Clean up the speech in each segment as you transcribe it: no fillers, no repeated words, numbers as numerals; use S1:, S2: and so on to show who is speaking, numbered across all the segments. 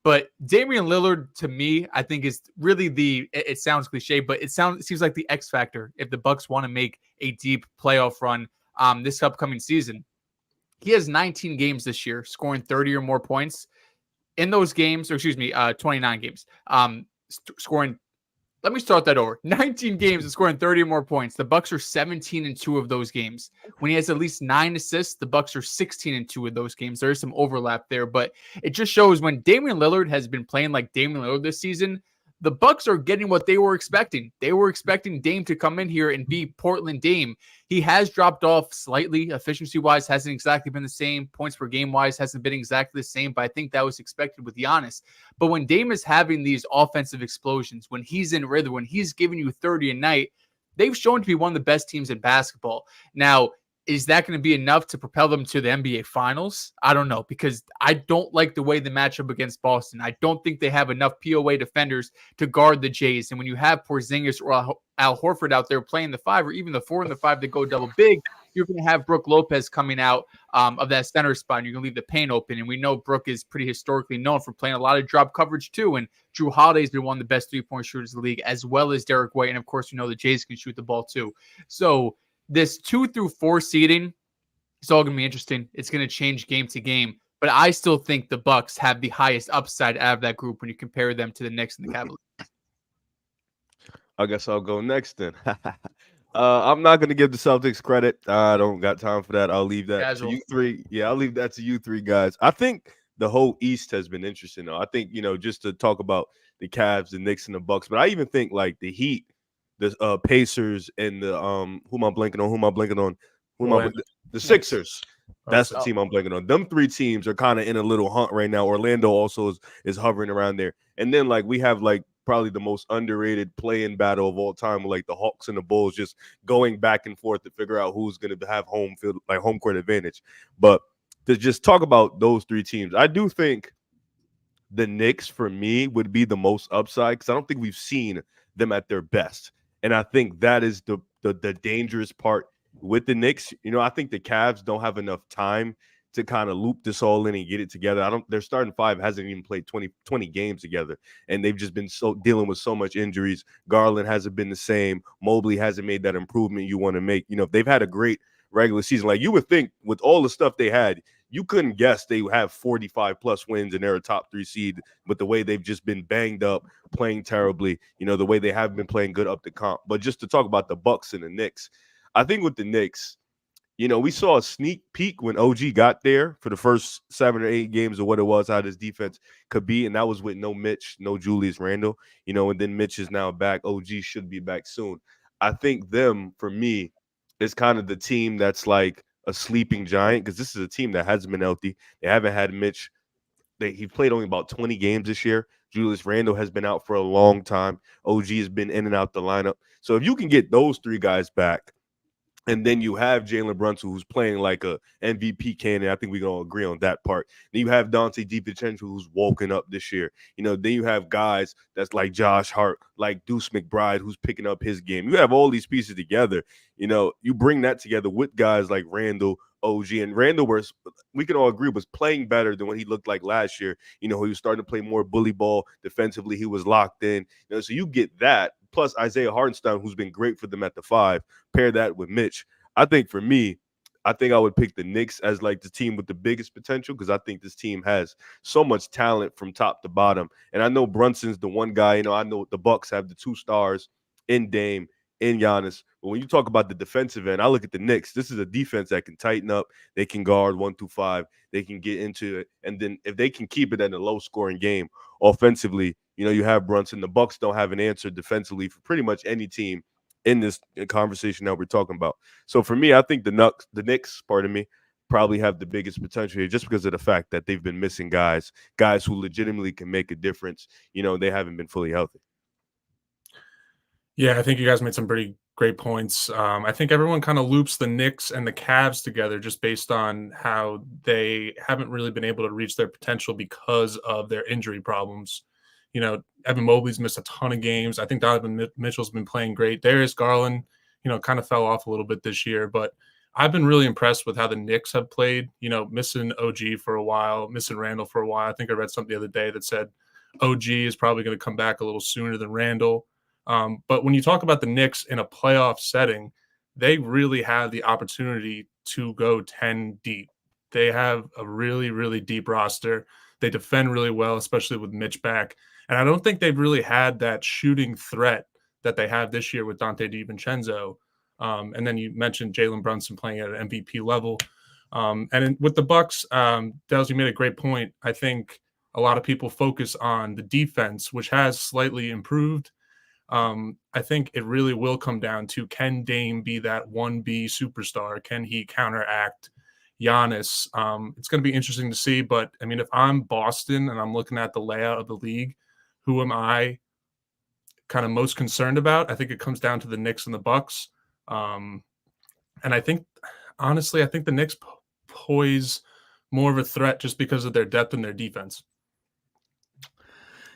S1: But Damian Lillard, to me, I think is really it sounds cliche, but it seems like the X factor if the Bucks want to make a deep playoff run this upcoming season. He has 19 games this year, scoring 30 or more points in those games, or excuse me, 29 games. Scoring. Let me start that over. 19 games and scoring 30 or more points. The Bucks are 17-2 of those games. When he has at least 9 assists, the Bucks are 16-2 of those games. There is some overlap there, but it just shows when Damian Lillard has been playing like Damian Lillard this season, the Bucks are getting what they were expecting. They were expecting Dame to come in here and be Portland Dame. He has dropped off slightly efficiency-wise, hasn't exactly been the same. Points per game-wise hasn't been exactly the same, but I think that was expected with Giannis. But when Dame is having these offensive explosions, when he's in rhythm, when he's giving you 30 a night, they've shown to be one of the best teams in basketball. Now, is that going to be enough to propel them to the NBA Finals? I don't know, because I don't like the way the matchup against Boston. I don't think they have enough POA defenders to guard the Jays. And when you have Porzingis or Al Horford out there playing the 5 or even the 4 and the 5 that go double big, you're going to have Brook Lopez coming out of that center spot, and you're going to leave the paint open. And we know Brook is pretty historically known for playing a lot of drop coverage too. And Drew Holiday's been one of the best three-point shooters in the league, as well as Derek White. And of course, we know the Jays can shoot the ball too. So this 2 through 4 seeding, it's all going to be interesting. It's going to change game to game. But I still think the Bucks have the highest upside out of that group when you compare them to the Knicks and the Cavaliers.
S2: I guess I'll go next then. I'm not going to give the Celtics credit. I don't got time for that. I'll leave that
S1: Casual.
S2: to you three. Yeah, I'll leave that to you three guys. I think the whole East has been interesting, though. I think, just to talk about the Cavs, the Knicks, and the Bucks, but I even think like the Heat, the Pacers, and the Who am I blanking on? The Sixers. That's the team I'm blanking on. Them three teams are kind of in a little hunt right now. Orlando also is hovering around there. And then like we have like probably the most underrated play-in battle of all time with like the Hawks and the Bulls just going back and forth to figure out who's going to have home court advantage. But to just talk about those three teams, I do think the Knicks for me would be the most upside because I don't think we've seen them at their best. And I think that is the dangerous part with the Knicks. I think the Cavs don't have enough time to kind of loop this all in and get it together. Their starting 5 hasn't even played 20 games together, and they've just been dealing with so much injuries. Garland hasn't been the same. Mobley hasn't made that improvement you want to make. They've had a great regular season. Like you would think with all the stuff they had, you couldn't guess they would have 45 plus wins and they're a top 3 seed, but the way they've just been banged up, playing terribly, the way they have been playing good up the comp. But just to talk about the Bucks and the Knicks, I think with the Knicks, we saw a sneak peek when OG got there for the first 7 or 8 games of what it was, how this defense could be. And that was with no Mitch, no Julius Randle, and then Mitch is now back. OG should be back soon. I think them, for me, is kind of the team that's like a sleeping giant because this is a team that hasn't been healthy. They haven't had Mitch. He played only about 20 games this year. Julius Randle has been out for a long time. OG has been in and out the lineup. So if you can get those 3 guys back, and then you have Jalen Brunson, who's playing like a MVP candidate. I think we can all agree on that part. Then you have Dante DiVincenzo, who's woken up this year. Then you have guys that's like Josh Hart, like Deuce McBride, who's picking up his game. You have all these pieces together. You bring that together with guys like Randall, OG, and Randall, we can all agree, was playing better than what he looked like last year. He was starting to play more bully ball defensively. He was locked in. So you get that. Plus Isaiah Hartenstein, who's been great for them at the 5, pair that with Mitch. I think for me, I think I would pick the Knicks as like the team with the biggest potential because I think this team has so much talent from top to bottom. And I know Brunson's the one guy, I know the Bucks have the 2 stars in Dame, in Giannis. But when you talk about the defensive end, I look at the Knicks. This is a defense that can tighten up. They can guard 1 through 5. They can get into it. And then if they can keep it in a low-scoring game offensively, you have Brunson. The Bucks don't have an answer defensively for pretty much any team in this conversation that we're talking about. So for me, I think the Knicks, probably have the biggest potential here just because of the fact that they've been missing guys who legitimately can make a difference. They haven't been fully healthy.
S3: Yeah, I think you guys made some pretty great points. I think everyone kind of loops the Knicks and the Cavs together just based on how they haven't really been able to reach their potential because of their injury problems. Evan Mobley's missed a ton of games. I think Donovan Mitchell's been playing great. Darius Garland, kind of fell off a little bit this year, but I've been really impressed with how the Knicks have played, missing OG for a while, missing Randall for a while. I think I read something the other day that said OG is probably going to come back a little sooner than Randall. But when you talk about the Knicks in a playoff setting, they really have the opportunity to go 10 deep. They have a really, really deep roster. They defend really well, especially with Mitch back. And I don't think they've really had that shooting threat that they have this year with Dante DiVincenzo. And then you mentioned Jalen Brunson playing at an MVP level. With the Bucks, Dels, you made a great point. I think a lot of people focus on the defense, which has slightly improved. I think it really will come down to, can Dame be that 1B superstar? Can he counteract Giannis? It's going to be interesting to see. But, I mean, if I'm Boston and I'm looking at the layout of the league, who am I kind of most concerned about? I think it comes down to the Knicks and the Bucks. And I think, honestly, the Knicks pose more of a threat just because of their depth and their defense.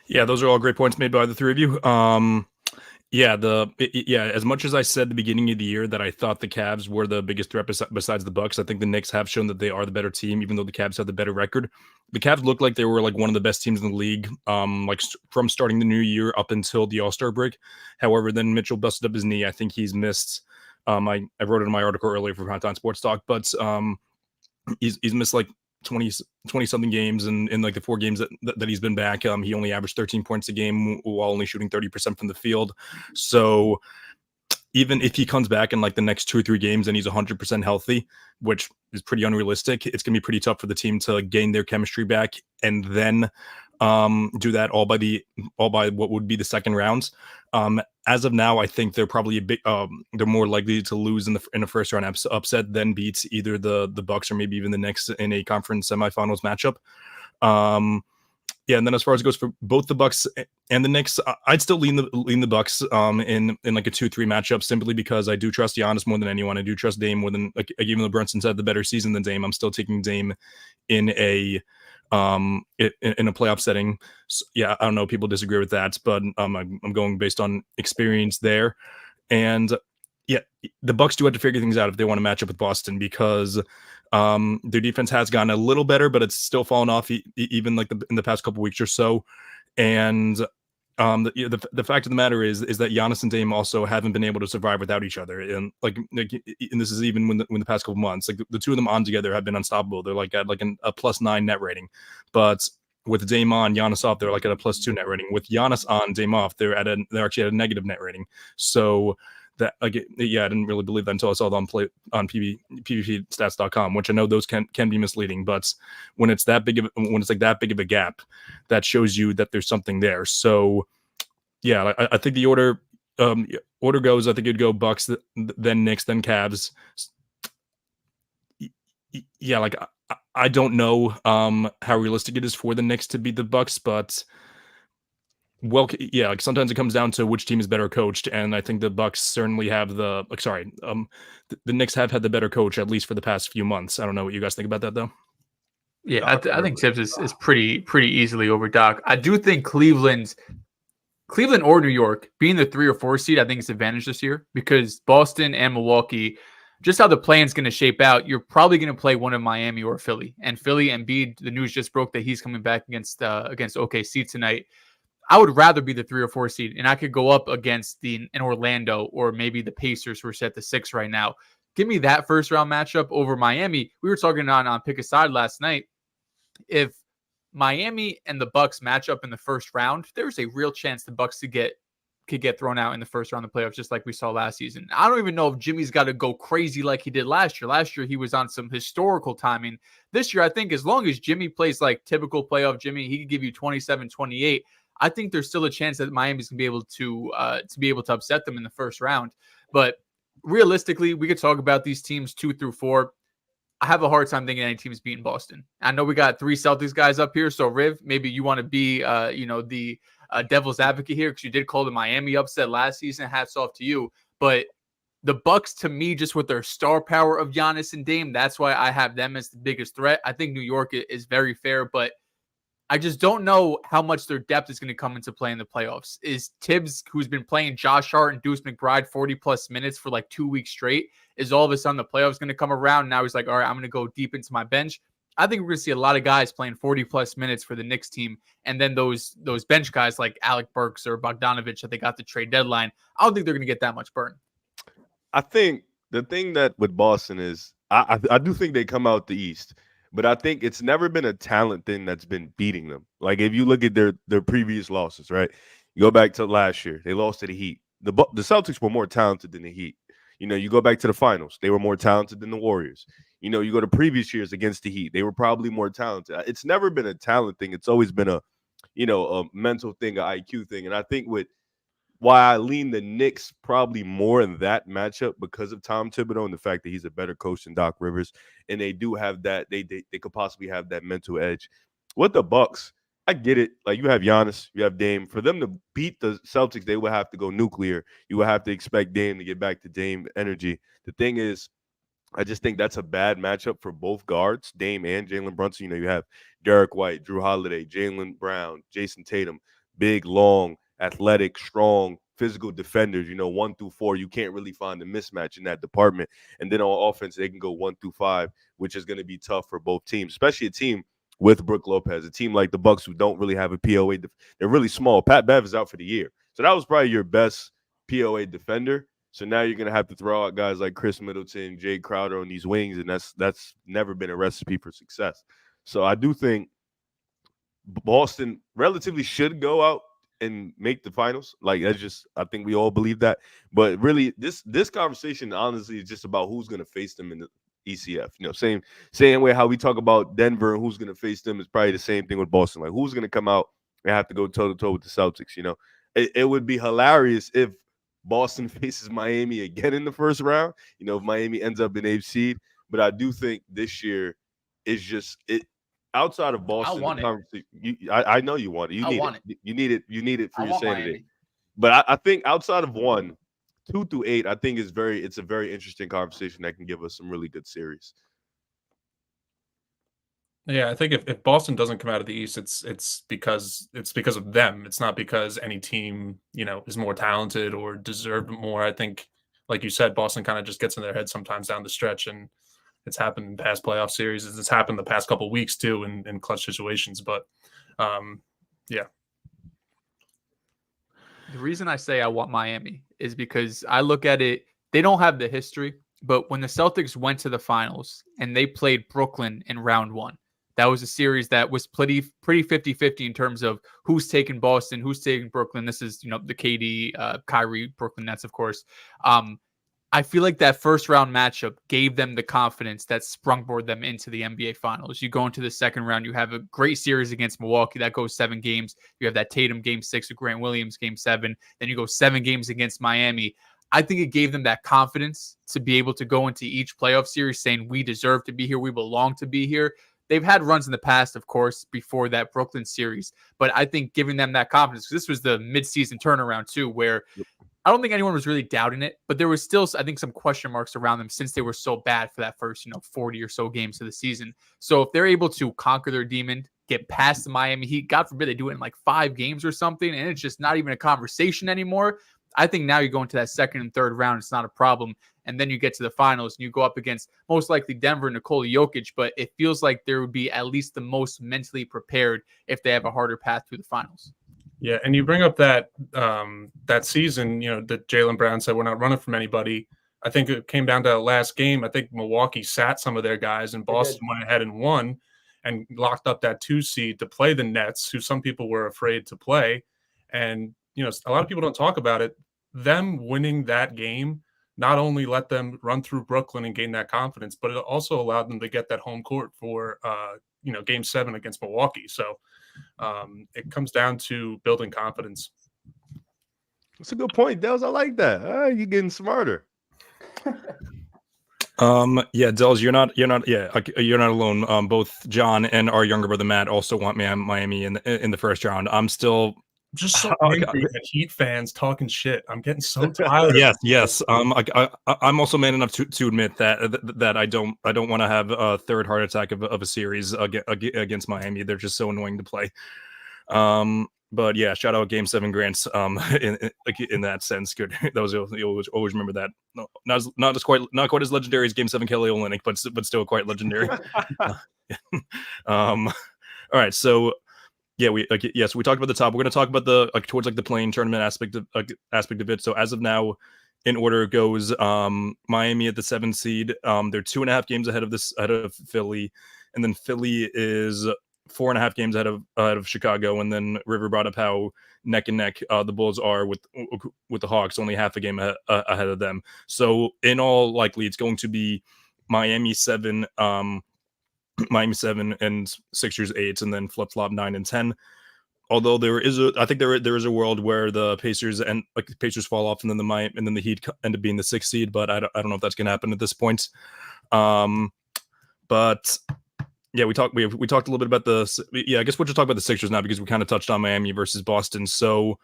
S4: Yeah, those are all great points made by the three of you. As much as I said at the beginning of the year that I thought the Cavs were the biggest threat besides the Bucks, I think the Knicks have shown that they are the better team, even though the Cavs have the better record. The Cavs looked like they were like one of the best teams in the league, from starting the new year up until the All-Star break. However, then Mitchell busted up his knee. I think he's missed. I wrote it in my article earlier for Primetime Sports Talk, but he's missed like 20 something games, and in like the 4 games that he's been back, he only averaged 13 points a game while only shooting 30% from the field. So even if he comes back in like the next 2 or 3 games and he's 100% healthy, which is pretty unrealistic, it's gonna be pretty tough for the team to gain their chemistry back and then do that all by what would be the second rounds. As of now, I think they're probably they're more likely to lose in a first round upset than beat either the Bucks or maybe even the Knicks in a conference semifinals matchup. And then as far as it goes for both the Bucks and the Knicks, I'd still lean the Bucks in like a 2-3 matchup, simply because I do trust Giannis more than anyone. I do trust Dame more than, like, even though Brunson's had the better season than Dame, I'm still taking Dame in a playoff setting. So, yeah, I don't know, people disagree with that, but I'm going based on experience there. And yeah, the Bucks do have to figure things out if they want to match up with Boston, because their defense has gotten a little better, but it's still fallen off even like in the past couple weeks or so. And the fact of the matter is that Giannis and Dame also haven't been able to survive without each other. And and this is even when the past couple months, like the two of them on together have been unstoppable. They're like at like a +9 net rating, but with Dame on, Giannis off, they're like at a +2 net rating. With Giannis on, Dame off, they're actually at a negative net rating. So that, like, I didn't really believe that until I saw them play on PvPstats.com, which I know those can be misleading, but when it's like that big of a gap, that shows you that there's something there. So yeah, I think the order goes, I think it'd go Bucks, then Knicks, then Cavs. Yeah, like I don't know how realistic it is for the Knicks to beat the Bucks, but like sometimes it comes down to which team is better coached, and I think the Bucks certainly have the Knicks have had the better coach, at least for the past few months. I don't know what you guys think about that, though.
S1: Yeah, I think Tibbs is pretty easily over Doc. I do think Cleveland or New York being the 3 or 4 seed, I think it's advantage this year, because Boston and Milwaukee, just how the play-in's going to shape out, you're probably going to play one of Miami or Philly. And Philly, Embiid, the news just broke that he's coming back against OKC tonight. I would rather be the 3 or 4 seed, and I could go up against an Orlando or maybe the Pacers, who are set to 6 right now. Give me that first round matchup over Miami. We were talking on Pick a Side last night. If Miami and the Bucks match up in the first round, there's a real chance the Bucks could get thrown out in the first round of the playoffs, just like we saw last season. I don't even know if Jimmy's got to go crazy like he did last year. Last year, he was on some historical timing. This year, I think as long as Jimmy plays like typical playoff Jimmy, he could give you 27, 28. I think there's still a chance that Miami's going to be able to upset them in the first round. But realistically, we could talk about these teams 2 through 4. I have a hard time thinking any team is beating Boston. I know we got 3 Celtics guys up here, so Riv, maybe you want to be the devil's advocate here, because you did call the Miami upset last season. Hats off to you. But the Bucks, to me, just with their star power of Giannis and Dame, that's why I have them as the biggest threat. I think New York is very fair, but I just don't know how much their depth is going to come into play in the playoffs. Is Tibbs, who's been playing Josh Hart and Deuce McBride 40-plus minutes for like 2 weeks straight, is all of a sudden the playoffs going to come around? Now he's like, all right, I'm going to go deep into my bench. I think we're going to see a lot of guys playing 40-plus minutes for the Knicks team. And then those bench guys like Alec Burks or Bogdanovich that they got the trade deadline, I don't think they're going to get that much burn.
S2: I think the thing that with Boston is I do think they come out the East, but I think it's never been a talent thing that's been beating them. Like if you look at their previous losses, right? You go back to last year, they lost to the Heat. The Celtics were more talented than the Heat. You know, you go back to the finals, they were more talented than the Warriors. You know, you go to previous years against the Heat, they were probably more talented. It's never been a talent thing. It's always been a mental thing, an IQ thing. And I think why I lean the Knicks probably more in that matchup because of Tom Thibodeau and the fact that he's a better coach than Doc Rivers, and they do have that. They could possibly have that mental edge. With the Bucks, I get it. Like you have Giannis, you have Dame. For them to beat the Celtics, they would have to go nuclear. You would have to expect Dame to get back to Dame energy. The thing is, I just think that's a bad matchup for both guards, Dame and Jalen Brunson. You know, you have Derek White, Drew Holiday, Jaylen Brown, Jason Tatum, big, long, athletic, strong, physical defenders, 1 through 4. You can't really find a mismatch in that department. And then on offense, they can go 1 through 5, which is going to be tough for both teams, especially a team with Brook Lopez, a team like the Bucks who don't really have a POA. They're really small. Pat Bev is out for the year. So that was probably your best POA defender. So now you're going to have to throw out guys like Chris Middleton, Jay Crowder on these wings, and that's never been a recipe for success. So I do think Boston relatively should go out and make the finals. Like I think we all believe that. But really, this conversation honestly is just about who's going to face them in the ECF. Same way how we talk about Denver and who's going to face them is probably the same thing with Boston. Like who's going to come out and have to go toe to toe with the Celtics. It would be hilarious if Boston faces Miami again in the first round. If Miami ends up in 8th seed. But I do think this year is just it. Outside of Boston,
S1: I want
S2: it. I know you want it. You need it. You need it. You need it for your sanity.
S1: Miami.
S2: But I think outside of 1, 2 through 8, I think it's a very interesting conversation that can give us some really good series.
S3: Yeah, I think if Boston doesn't come out of the East, it's because of them. It's not because any team is more talented or deserved more. I think, like you said, Boston kind of just gets in their head sometimes down the stretch, and it's happened in past playoff series. It's happened the past couple of weeks too in clutch situations. But yeah.
S1: The reason I say I want Miami is because I look at it, they don't have the history, but when the Celtics went to the finals and they played Brooklyn in round 1, that was a series that was pretty 50-50 in terms of who's taking Boston, who's taking Brooklyn. This is, the KD, Kyrie, Brooklyn Nets, of course. I feel like that first round matchup gave them the confidence that sprungboard them into the NBA Finals. You go into the second round, you have a great series against Milwaukee that goes 7 games. You have that Tatum game 6 with Grant Williams game 7. Then you go 7 games against Miami. I think it gave them that confidence to be able to go into each playoff series saying we deserve to be here, we belong to be here. They've had runs in the past, of course, before that Brooklyn series, but I think giving them that confidence, because this was the midseason turnaround too, where I don't think anyone was really doubting it, but there was still, I think, some question marks around them since they were so bad for that first, 40 or so games of the season. So if they're able to conquer their demon, get past the Miami Heat, God forbid they do it in like 5 games or something, and it's just not even a conversation anymore. I think now you go into that second and third round, it's not a problem. And then you get to the finals and you go up against most likely Denver and Nikola Jokic, but it feels like there would be at least the most mentally prepared if they have a harder path through the finals.
S3: Yeah, and you bring up that that season, that Jaylen Brown said we're not running from anybody. I think it came down to that last game. I think Milwaukee sat some of their guys, and Boston went ahead and won and locked up that 2 seed to play the Nets, who some people were afraid to play. And a lot of people don't talk about it. Them winning that game not only let them run through Brooklyn and gain that confidence, but it also allowed them to get that home court for game 7 against Milwaukee. So it comes down to building confidence.
S2: That's a good point, Dels. I like that. You're getting smarter.
S4: Yeah, Dels, you're not alone. Both John and our younger brother Matt also want Miami in the first round. I'm still
S3: just so angry at Heat fans talking shit. I'm getting so tired.
S4: Yes. I'm also man enough to admit that I don't want to have a third heart attack of a series against Miami. They're just so annoying to play. But yeah, shout out Game 7 Grants. In that sense, good. That was you always remember that. No, not quite as legendary as Game 7 Kelly Olynyk, but still quite legendary. All right, so. Yeah, we talked about the top. We're going to talk about the towards the playing tournament aspect of it. So as of now, in order it goes Miami at the 7th seed. They're 2.5 games ahead of Philly, and then Philly is 4.5 games ahead of Chicago. And then River brought up how neck and neck the Bulls are with the Hawks, only half a game ahead of them. So in all likely, it's going to be Miami 7. Miami 7 and Sixers 8, and then flip flop 9 and 10. Although there is a world where the Pacers fall off, and then the Heat end up being the 6th seed. But I don't know if that's going to happen at this point. But yeah, we talked a little bit about I guess we'll just talk about the Sixers now because we kind of touched on Miami versus Boston. So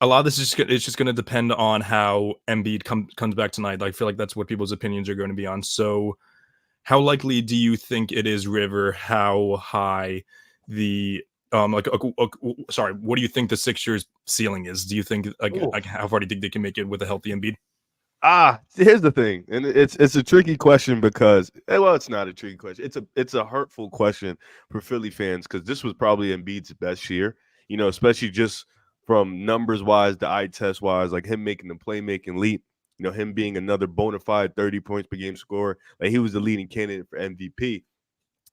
S4: a lot of this is just going to depend on how Embiid comes back tonight. I feel like that's what people's opinions are going to be on. So. How likely do you think it is, River? How high the what do you think the Sixers ceiling is? Do you think how far do you think they can make it with a healthy Embiid?
S2: Here's the thing, and it's a tricky question because it's not a tricky question. It's a hurtful question for Philly fans because this was probably Embiid's best year. Especially just from numbers wise, the eye test wise, like him making the playmaking leap. Him being another bona fide 30 points per game scorer. Like he was the leading candidate for MVP.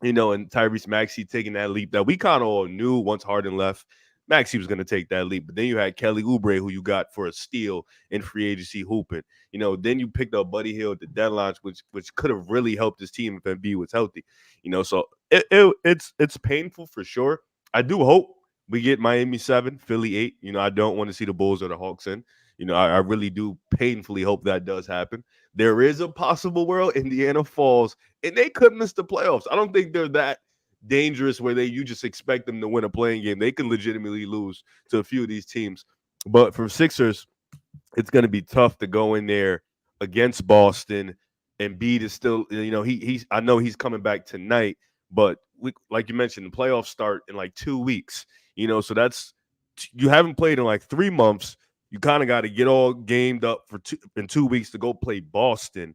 S2: And Tyrese Maxey taking that leap that we kind of all knew once Harden left. Maxey was going to take that leap. But then you had Kelly Oubre, who you got for a steal in free agency hooping. Then you picked up Buddy Hield at the deadlines, which could have really helped his team if Embiid was healthy. So it's painful for sure. I do hope we get Miami 7, Philly 8. I don't want to see the Bulls or the Hawks in. I really do painfully hope that does happen. There is a possible world Indiana falls, and they could miss the playoffs. I don't think they're that dangerous where you just expect them to win a playing game. They can legitimately lose to a few of these teams. But for Sixers, it's going to be tough to go in there against Boston. Embiid is still, I know he's coming back tonight, but like you mentioned, the playoffs start in 2 weeks. So you haven't played in 3 months. You kind of got to get all gamed up in 2 weeks to go play Boston.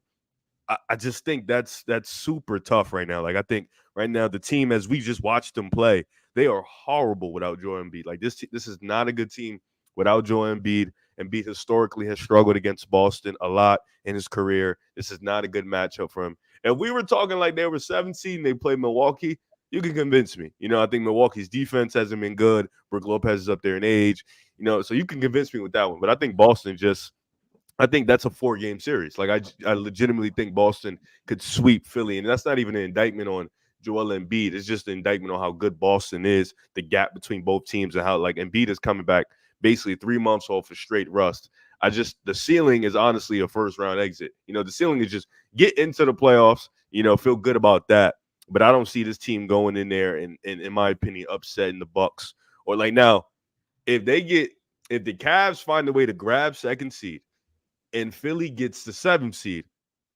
S2: I just think that's super tough right now. I think right now the team, as we just watched them play, they are horrible without Joel Embiid. This is not a good team without Joel Embiid. Embiid historically has struggled against Boston a lot in his career. This is not a good matchup for him. And we were talking like they were 7 seed and they played Milwaukee. You can convince me. I think Milwaukee's defense hasn't been good. Brook Lopez is up there in age. So you can convince me with that one. But I think Boston I think that's a 4-game series. I legitimately think Boston could sweep Philly. And that's not even an indictment on Joel Embiid. It's just an indictment on how good Boston is, the gap between both teams, and how Embiid is coming back basically 3 months off of straight rust. The ceiling is honestly a first-round exit. The ceiling is just get into the playoffs, feel good about that. But I don't see this team going in there and in my opinion, upsetting the Bucks. Or now, if the Cavs find a way to grab 2nd seed and Philly gets the 7th seed,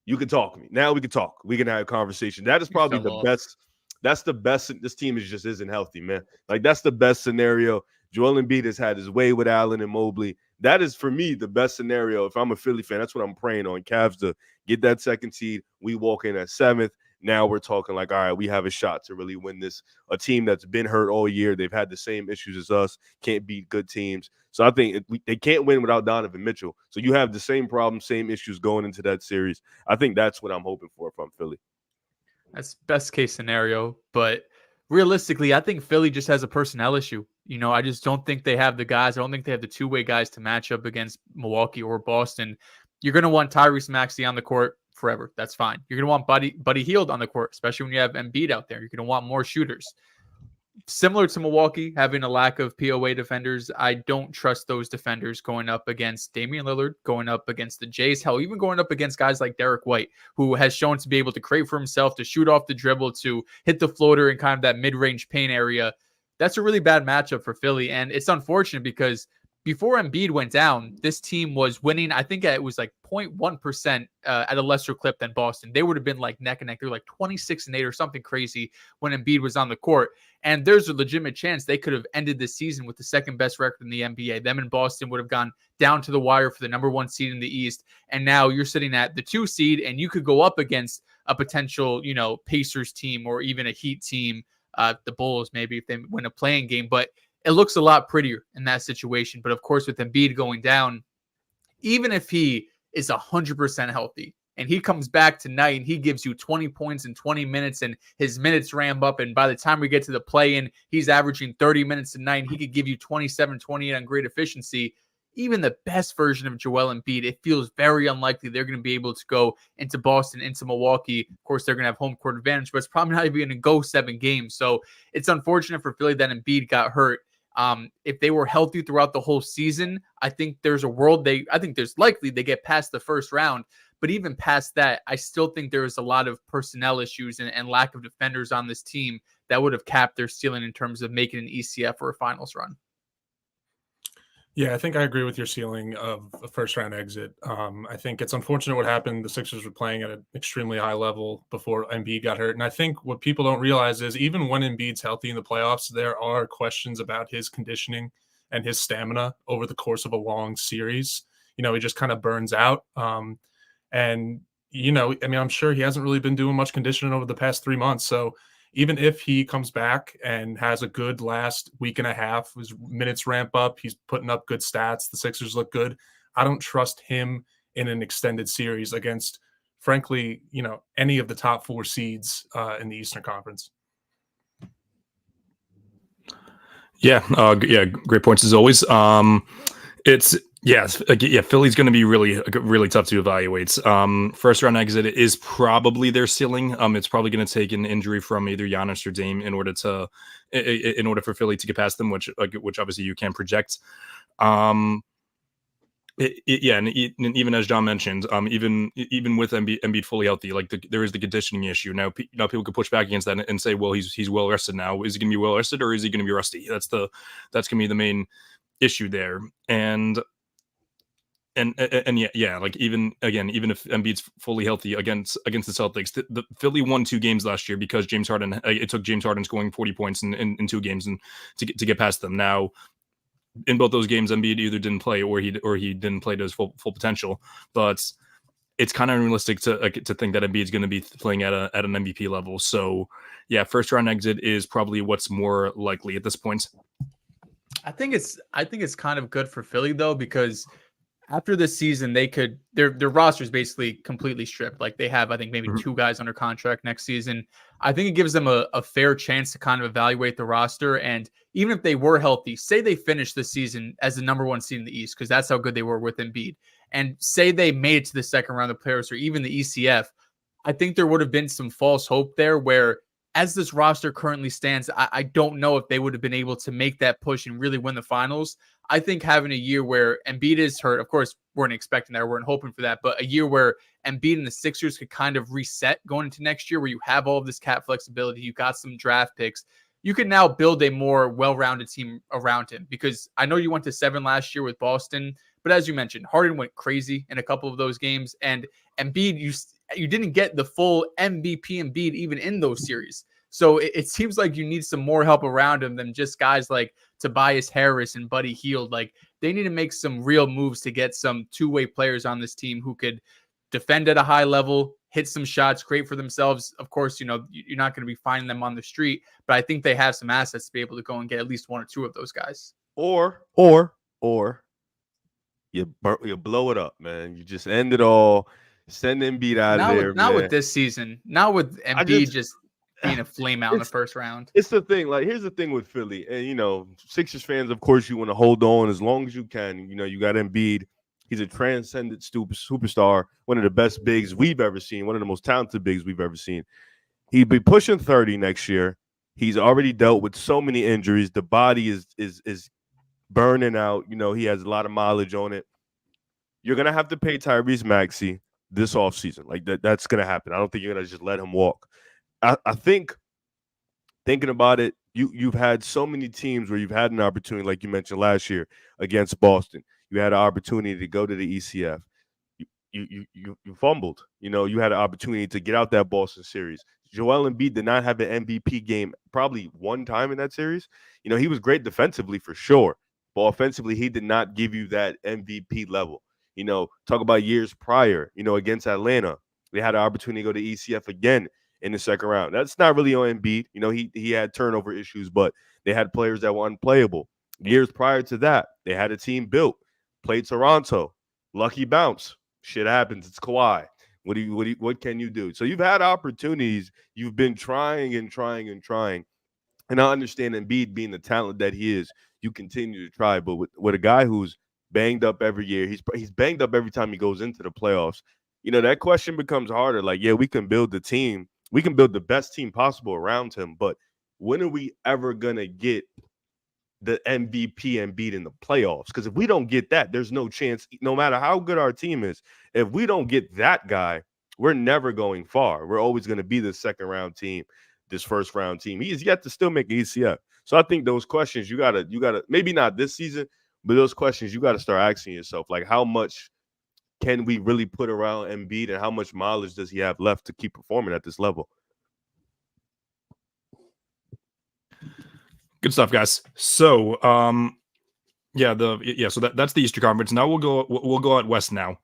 S2: you can talk to me. Now we can talk. We can have a conversation. That is probably the best. That's the best. This team just isn't healthy, man. That's the best scenario. Joel Embiid has had his way with Allen and Mobley. That is, for me, the best scenario. If I'm a Philly fan, that's what I'm praying on. Cavs to get that 2nd seed. We walk in at 7th. Now we're talking all right, we have a shot to really win this. A team that's been hurt all year. They've had the same issues as us. Can't beat good teams. So I think they can't win without Donovan Mitchell. So you have the same problem, same issues going into that series. I think that's what I'm hoping for if I'm Philly.
S1: That's best case scenario. But realistically, I think Philly just has a personnel issue. I just don't think they have the guys. I don't think they have the two-way guys to match up against Milwaukee or Boston. You're going to want Tyrese Maxey on the court forever. That's fine. You're going to want Buddy Hield on the court, especially when you have Embiid out there. You're going to want more shooters. Similar to Milwaukee, having a lack of POA defenders, I don't trust those defenders going up against Damian Lillard, going up against the Jays, hell, even going up against guys like Derek White, who has shown to be able to create for himself, to shoot off the dribble, to hit the floater in kind of that mid-range paint area. that's a really bad matchup for Philly. And it's unfortunate because before Embiid went down, this team was winning. I think it was like 0.1% at a lesser clip than Boston. They would have been like neck and neck. They were like 26-8 or something crazy when Embiid was on the court. And there's a legitimate chance they could have ended this season with the second best record in the NBA. Them and Boston would have gone down to the wire for the number 1 seed in the East. And now you're sitting at the 2 seed, and you could go up against a potential, Pacers team or even a Heat team, the Bulls maybe if they win a playing game. But it looks a lot prettier in that situation. But of course, with Embiid going down, even if he is 100% healthy and he comes back tonight and he gives you 20 points in 20 minutes and his minutes ramp up, and by the time we get to the play-in, he's averaging 30 minutes a night and he could give you 27, 28 on great efficiency. Even the best version of Joel Embiid, it feels very unlikely they're going to be able to go into Boston, into Milwaukee. Of course, they're going to have home court advantage, but it's probably not even going to go 7 games. So it's unfortunate for Philly that Embiid got hurt. If they were healthy throughout the whole season, I think there's a world I think there's likely they get past the first round. But even past that, I still think there is a lot of personnel issues and lack of defenders on this team that would have capped their ceiling in terms of making an ECF or a finals run.
S3: Yeah, I think I agree with your ceiling of a first-round exit. I think it's unfortunate what happened. The Sixers were playing at an extremely high level before Embiid got hurt. And I think what people don't realize is even when Embiid's healthy in the playoffs, there are questions about his conditioning and his stamina over the course of a long series. He just kind of burns out. I'm sure he hasn't really been doing much conditioning over the past 3 months. So even if he comes back and has a good last week and a half, his minutes ramp up, he's putting up good stats, the Sixers look good, I don't trust him in an extended series against, frankly, any of the top 4 seeds in the Eastern Conference.
S4: Yeah, great points as always. Philly's going to be really tough to evaluate. First round exit is probably their ceiling. It's probably going to take an injury from either Giannis or Dame in order for Philly to get past them, which obviously you can project. And even as John mentioned, even with Embiid fully healthy, there is the conditioning issue. Now people could push back against that and say, well, he's well rested now. Is he going to be well rested or is he going to be rusty? That's going to be the main issue there. And even if Embiid's fully healthy against the Celtics, the Philly won 2 games last year because James Harden. It took James Harden scoring 40 points in 2 games and to get past them. Now, in both those games, Embiid either didn't play or he didn't play to his full potential. But it's kind of unrealistic to think that Embiid's going to be playing at an MVP level. So yeah, first round exit is probably what's more likely at this point.
S1: I think it's kind of good for Philly though, because after this season, their roster is basically completely stripped. Like they have, I think, maybe 2 guys under contract next season. I think it gives them a fair chance to kind of evaluate the roster. And even if they were healthy, say they finished the season as the number 1 seed in the East, because that's how good they were with Embiid, and say they made it to the second round of the playoffs or even the ECF, I think there would have been some false hope there where, as this roster currently stands, I don't know if they would have been able to make that push and really win the finals. I think having a year where Embiid is hurt, of course, weren't expecting that, weren't hoping for that, but a year where Embiid and the Sixers could kind of reset going into next year, where you have all of this cap flexibility, you got some draft picks, you can now build a more well-rounded team around him. Because I know you went to 7 last year with Boston, but as you mentioned, Harden went crazy in a couple of those games, and Embiid, you didn't get the full MVP Embiid even in those series. So it seems like you need some more help around him than just guys like Tobias Harris and Buddy Hield. Like they need to make some real moves to get some 2-way players on this team who could defend at a high level, hit some shots, create for themselves. Of course, you're not going to be finding them on the street, but I think they have some assets to be able to go and get at least 1 or 2 of those guys.
S2: Or you blow it up, man. You just end it all. Send Embiid out of there.
S1: Not with this season. Not with Embiid just being a flame out in the first round.
S2: It's the thing. Like, here's the thing with Philly. And, Sixers fans, of course, you want to hold on as long as you can. You got Embiid. He's a transcendent superstar, one of the best bigs we've ever seen, one of the most talented bigs we've ever seen. He'd be pushing 30 next year. He's already dealt with so many injuries. The body is burning out. He has a lot of mileage on it. You're going to have to pay Tyrese Maxey this offseason. Like, that's going to happen. I don't think you're going to just let him walk. I think, thinking about it, you've had so many teams where you've had an opportunity, like you mentioned last year against Boston. You had an opportunity to go to the ECF. You fumbled. You know, you had an opportunity to get out that Boston series. Joel Embiid did not have an MVP game probably one time in that series. You know, he was great defensively for sure, but offensively, he did not give you that MVP level. You know, talk about years prior, you know, against Atlanta. They had an opportunity to go to ECF again in the second round. That's not really on Embiid. You know, he had turnover issues, but they had players that were unplayable. Years prior to that, they had a team built, played Toronto, lucky bounce. Shit happens. It's Kawhi. What can you do? So you've had opportunities. You've been trying and trying and trying. And I understand Embiid being the talent that he is, you continue to try. But with a guy who's banged up every year, he's banged up every time he goes into the playoffs. You know, that question becomes harder. Like, yeah, we can build the team. We can build the best team possible around him. But when are we ever going to get the MVP Embiid in the playoffs? Because if we don't get that, there's no chance, no matter how good our team is, if we don't get that guy, we're never going far. We're always going to be the second round team, this first round team. He is yet to still make ECF. So I think those questions you gotta maybe not this season, but those questions you gotta start asking yourself, like how much can we really put around Embiid and how much mileage does he have left to keep performing at this level?
S4: Good stuff, guys. So, so that's the Eastern Conference. Now we'll go out West now.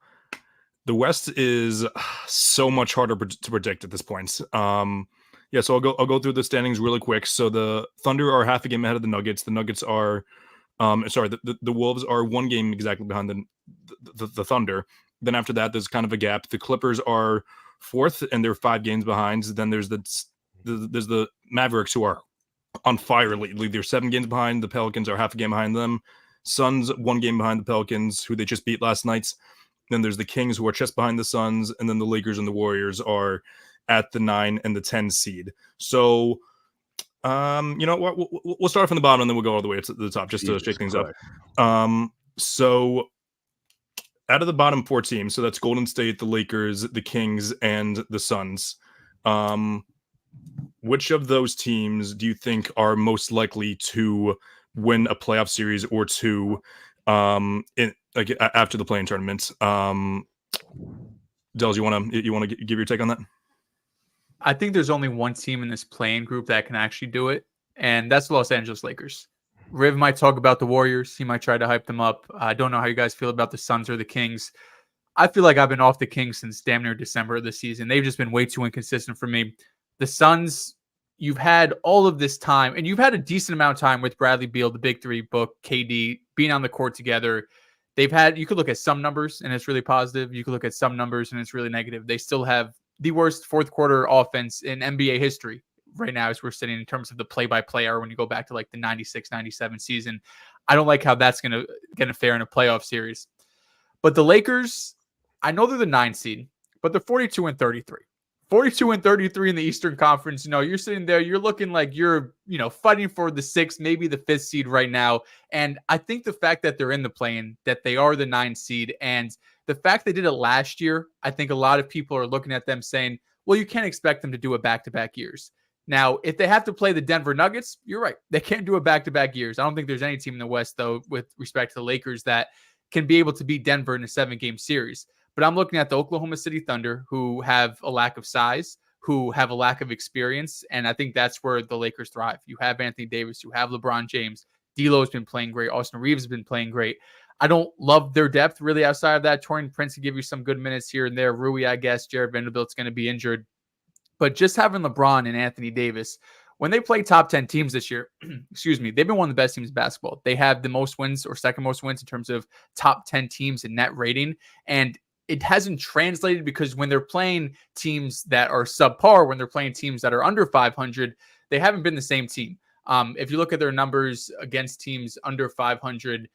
S4: The West is so much harder to predict at this point. So I'll go through the standings really quick. So the Thunder are half a game ahead of the Nuggets. The Nuggets are, the Wolves are one game exactly behind the Thunder. Then after that, there's kind of a gap. The Clippers are fourth, and they're 5 games behind. Then there's the Mavericks, who are on fire lately. They're 7 games behind. The Pelicans are half a game behind them. Suns 1 game behind the Pelicans, who they just beat last night. Then there's the Kings, who are just behind the Suns, and then the Lakers and the Warriors are at the 9 and the 10 seed. So, we'll start from the bottom and then we'll go all the way to the top just to shake things up. So out of the bottom 4 teams, so that's Golden State, the Lakers, the Kings, and the Suns. Which of those teams do you think are most likely to win a playoff series or two after the play-in tournament? Dels, you want to give your take on that?
S1: I think there's only one team in this playing group that can actually do it, and that's the Los Angeles Lakers. Riv might talk about the Warriors. He might try to hype them up. I don't know how you guys feel about the Suns or the Kings. I feel like I've been off the Kings since damn near December of the season. They've just been way too inconsistent for me. The Suns, you've had all of this time, and you've had a decent amount of time with Bradley Beal, the Big Three, Book, KD, being on the court together. You could look at some numbers, and it's really positive. You could look at some numbers, and it's really negative. They still have the worst fourth quarter offense in NBA history right now as we're sitting in terms of the play-by-play era when you go back to like the 96-97 season. I don't like how that's going to fare in a playoff series. But the Lakers, I know they're the 9 seed, but they're 42-33. 42-33 in the Eastern Conference. You're sitting there, you're looking like you're, fighting for the 6th, maybe the 5th seed right now. And I think the fact that they're in the play-in, that they are the 9 seed, and the fact they did it last year, I think a lot of people are looking at them saying, well, you can't expect them to do it back-to-back years. Now, if they have to play the Denver Nuggets, you're right. They can't do it back-to-back years. I don't think there's any team in the West, though, with respect to the Lakers, that can be able to beat Denver in a 7-game series. But I'm looking at the Oklahoma City Thunder, who have a lack of size, who have a lack of experience, and I think that's where the Lakers thrive. You have Anthony Davis, you have LeBron James, D'Lo's been playing great, Austin Reeves has been playing great. I don't love their depth really outside of that. Taurean Prince can give you some good minutes here and there. Rui, I guess. Jared Vanderbilt's going to be injured. But just having LeBron and Anthony Davis, when they play top 10 teams this year, they've been one of the best teams in basketball. They have the most wins or second most wins in terms of top 10 teams in net rating. And it hasn't translated because when they're playing teams that are subpar, when they're playing teams that are under 500, they haven't been the same team. If you look at their numbers against teams under 500,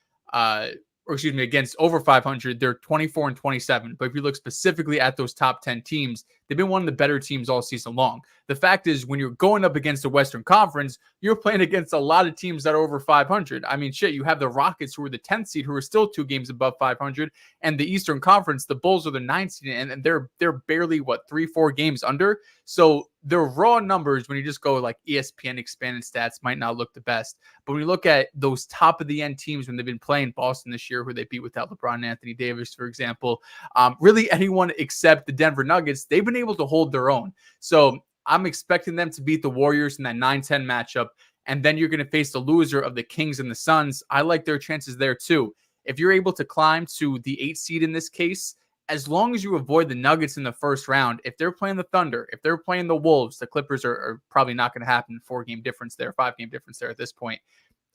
S1: against over 500, they're 24-27. But if you look specifically at those top 10 teams, they've been one of the better teams all season long. The fact is, when you're going up against the Western Conference, you're playing against a lot of teams that are over 500. I mean, you have the Rockets, who are the 10th seed, who are still 2 games above 500, and the Eastern Conference, the Bulls are the 9th seed, and they're barely 3-4 games under. So their raw numbers, when you just go like ESPN expanded stats, might not look the best. But when you look at those top of the end teams when they've been playing Boston this year, who they beat without LeBron and Anthony Davis, for example, really anyone except the Denver Nuggets, they've been able to hold their own. So I'm expecting them to beat the Warriors in that 9-10 matchup. And then you're going to face the loser of the Kings and the Suns. I like their chances there too. If you're able to climb to the 8 seed in this case, as long as you avoid the Nuggets in the first round, if they're playing the Thunder, if they're playing the Wolves, the Clippers are probably not going to happen. 4-game difference there, 5-game difference there at this point.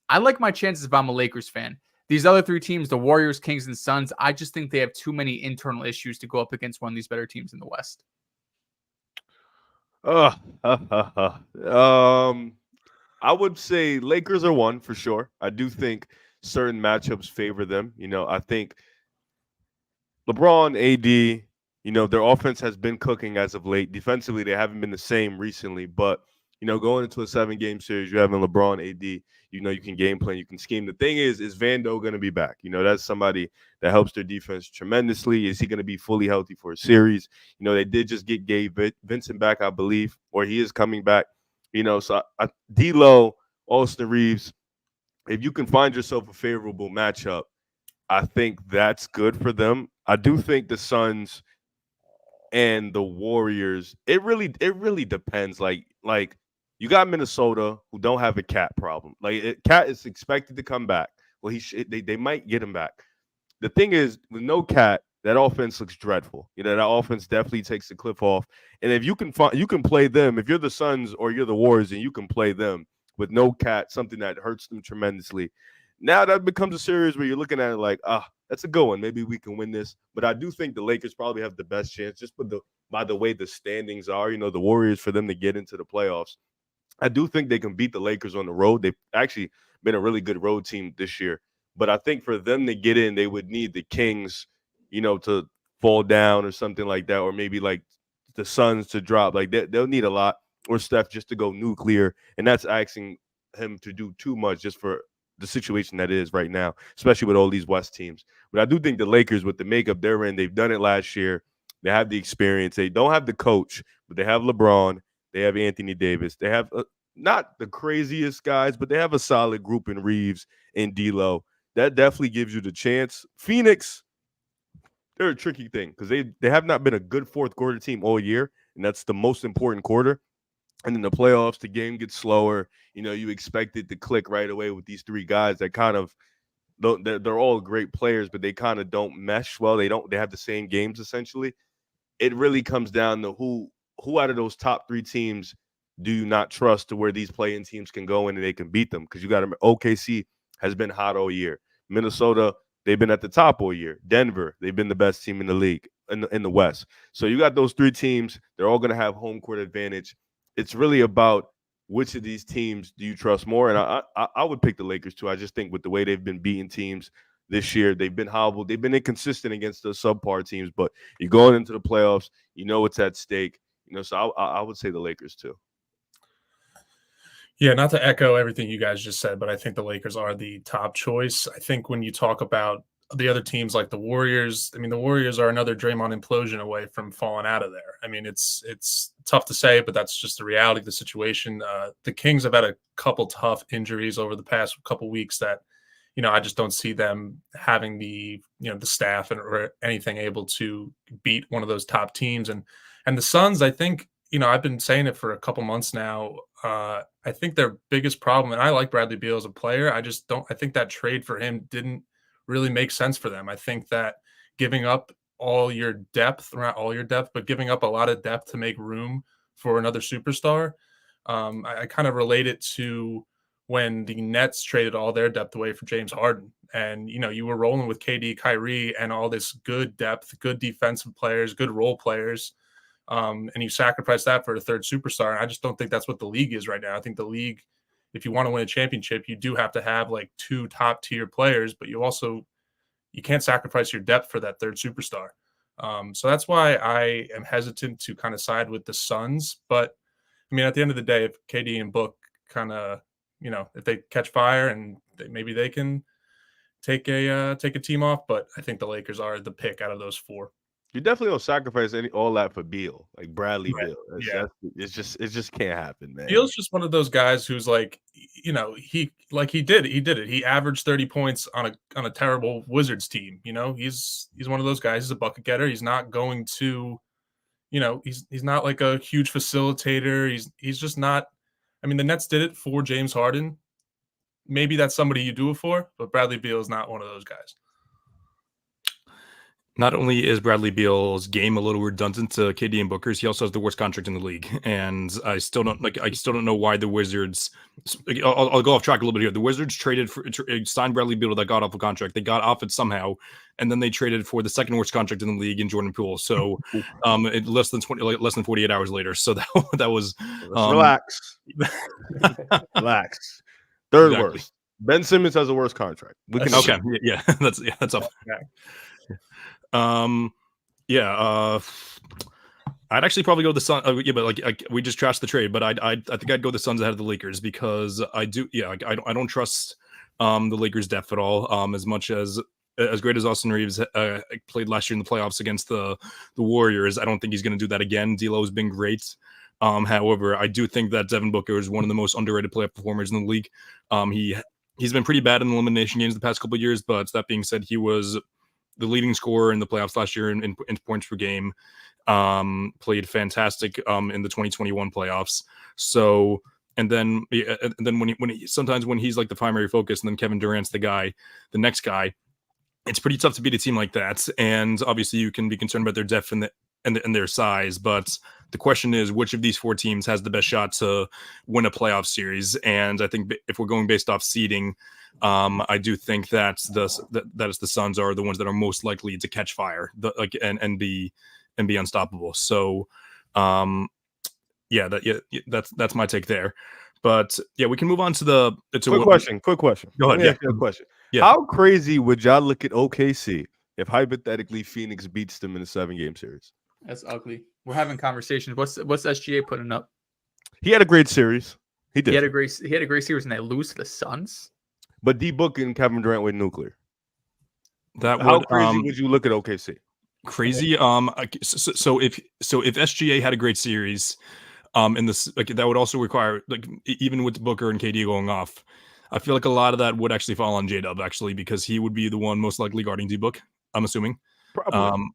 S1: I like my chances if I'm a Lakers fan. These other 3 teams, the Warriors, Kings, and Suns, I just think they have too many internal issues to go up against one of these better teams in the West.
S2: I would say Lakers are one for sure. I do think certain matchups favor them. I think LeBron, AD, their offense has been cooking as of late. Defensively, they haven't been the same recently. But, going into a 7-game series, you're having LeBron, AD, you can game plan, you can scheme. The thing is Vando going to be back? That's somebody that helps their defense tremendously. Is he going to be fully healthy for a series? They did just get Gabe Vincent back, I believe, or he is coming back. So D'Lo, Austin Reeves, if you can find yourself a favorable matchup, I think that's good for them. I do think the Suns and the Warriors, it really depends. Like you got Minnesota who don't have a Cat problem. Cat is expected to come back. Well, they might get him back. The thing is, with no Cat, that offense looks dreadful. That offense definitely takes the cliff off. And if you can play them, if you're the Suns or you're the Warriors and you can play them with no Cat, something that hurts them tremendously. Now that becomes a series where you're looking at it like, that's a good one. Maybe we can win this. But I do think the Lakers probably have the best chance just by the way the standings are. The Warriors, for them to get into the playoffs. I do think they can beat the Lakers on the road. They've actually been a really good road team this year. But I think for them to get in, they would need the Kings, to fall down or something like that, or maybe like the Suns to drop. Like they'll need a lot, or Steph just to go nuclear. And that's asking him to do too much just for the situation that is right now, especially with all these West teams. But I do think the Lakers, with the makeup they're in, they've done it last year. They have the experience. They don't have the coach, but they have LeBron. They have Anthony Davis. They have not the craziest guys, but they have a solid group in Reeves and D'Lo. That definitely gives you the chance. Phoenix, they're a tricky thing because they have not been a good fourth quarter team all year, and that's the most important quarter. And in the playoffs, the game gets slower. You expect it to click right away with these 3 guys that kind of they're all great players, but they kind of don't mesh well. They have the same games essentially. It really comes down to who out of those top 3 teams do you not trust to where these play-in teams can go in and they can beat them? Because you got to remember, OKC has been hot all year. Minnesota, they've been at the top all year. Denver, they've been the best team in the league in the West. So you got those 3 teams. They're all going to have home court advantage. It's really about which of these teams do you trust more? And I would pick the Lakers too. I just think with the way they've been beating teams this year, they've been hobbled. They've been inconsistent against the subpar teams. But you're going into the playoffs, it's at stake. So I would say the Lakers too.
S3: Yeah, not to echo everything you guys just said, but I think the Lakers are the top choice. I think when you talk about the other teams like the Warriors, the Warriors are another Draymond implosion away from falling out of there. It's tough to say, but that's just the reality of the situation. The Kings have had a couple tough injuries over the past couple weeks that, I just don't see them having the staff or anything able to beat one of those top teams. And the Suns, I think, I've been saying it for a couple months now. I think their biggest problem, and I like Bradley Beal as a player, I think that trade for him didn't really make sense for them. I think that giving up all your depth, not all your depth, but giving up a lot of depth to make room for another superstar. I kind of relate it to when the Nets traded all their depth away for James Harden. And, you were rolling with KD, Kyrie, and all this good depth, good defensive players, good role players. And you sacrifice that for a third superstar. And I just don't think that's what the league is right now. I think the league, if you want to win a championship, you do have to have like 2 top tier players, but you can't sacrifice your depth for that third superstar. So that's why I am hesitant to kind of side with the Suns. But at the end of the day, if KD and Book kind of, if they catch fire and maybe they can take a team off, but I think the Lakers are the pick out of those 4.
S2: You definitely don't sacrifice all that for Beal, like Bradley
S3: Right.
S2: Beal.
S3: Yeah.
S2: It just can't happen, man.
S3: Beal's just one of those guys who's like, he did it. He averaged 30 points on a terrible Wizards team. He's one of those guys. He's a bucket getter. He's not going to, he's not like a huge facilitator. He's just not. I mean, the Nets did it for James Harden. Maybe that's somebody you do it for, but Bradley Beal is not one of those guys.
S4: Not only is Bradley Beal's game a little redundant to KD and Booker's, he also has the worst contract in the league, and I still don't know why the Wizards. I'll go off track a little bit here. The Wizards signed Bradley Beal to that god awful contract. They got off it somehow, and then they traded for the second worst contract in the league in Jordan Poole. So, less than 48 hours later. So that was.
S2: Relax. Relax. Third
S4: Exactly.
S2: worst. Ben Simmons has a worse contract. We can
S4: Okay. Yeah. That's up. I'd actually probably go the Suns. But we just trashed the trade, but I think I'd go the Suns ahead of the Lakers because I don't trust the Lakers' depth at all. As much as great as Austin Reeves played last year in the playoffs against the Warriors, I don't think he's going to do that again. D'Lo's been great. However, I do think that Devin Booker is one of the most underrated playoff performers in the league. He's been pretty bad in elimination games the past couple of years, but that being said, he was the leading scorer in the playoffs last year in points per game. Played fantastic in the 2021 playoffs. So, and then when he's like the primary focus, and then Kevin Durant's the next guy, it's pretty tough to beat a team like that. And obviously, you can be concerned about their depth and their size, but the question is, which of these four teams has the best shot to win a playoff series? And I think if we're going based off seeding, I do think that the Suns are the ones that are most likely to catch fire, and be unstoppable. So, that's my take there. But yeah, we can move on to
S2: quick question.
S4: Go ahead.
S2: Yeah, question.
S4: Yeah.
S2: How crazy would y'all look at OKC if hypothetically Phoenix beats them in a 7-game series?
S1: That's ugly. We're having conversations. What's SGA putting up?
S2: He had a great series. He did.
S1: He had a great series, and they lose to the Suns.
S2: But D Book and Kevin Durant went nuclear.
S4: How
S2: crazy would you look at OKC?
S4: Crazy. So if SGA had a great series, in this, that would also require, even with Booker and KD going off, I feel like a lot of that would actually fall on J-Dub, actually, because he would be the one most likely guarding D Book, I'm assuming.
S2: Probably.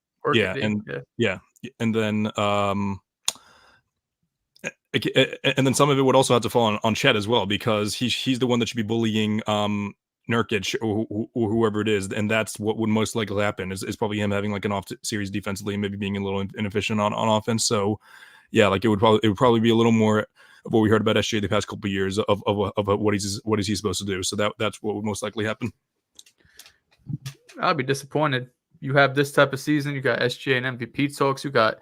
S4: And then and then some of it would also have to fall on Chet as well, because he's the one that should be bullying Nurkic or whoever it is, and that's what would most likely happen is probably him having like an off series defensively and maybe being a little inefficient on offense. So yeah, it would probably be a little more of what we heard about SGA the past couple of years of what is he supposed to do. So that's what would most likely happen.
S1: I'd be disappointed. You have this type of season. You got SGA and MVP talks. You got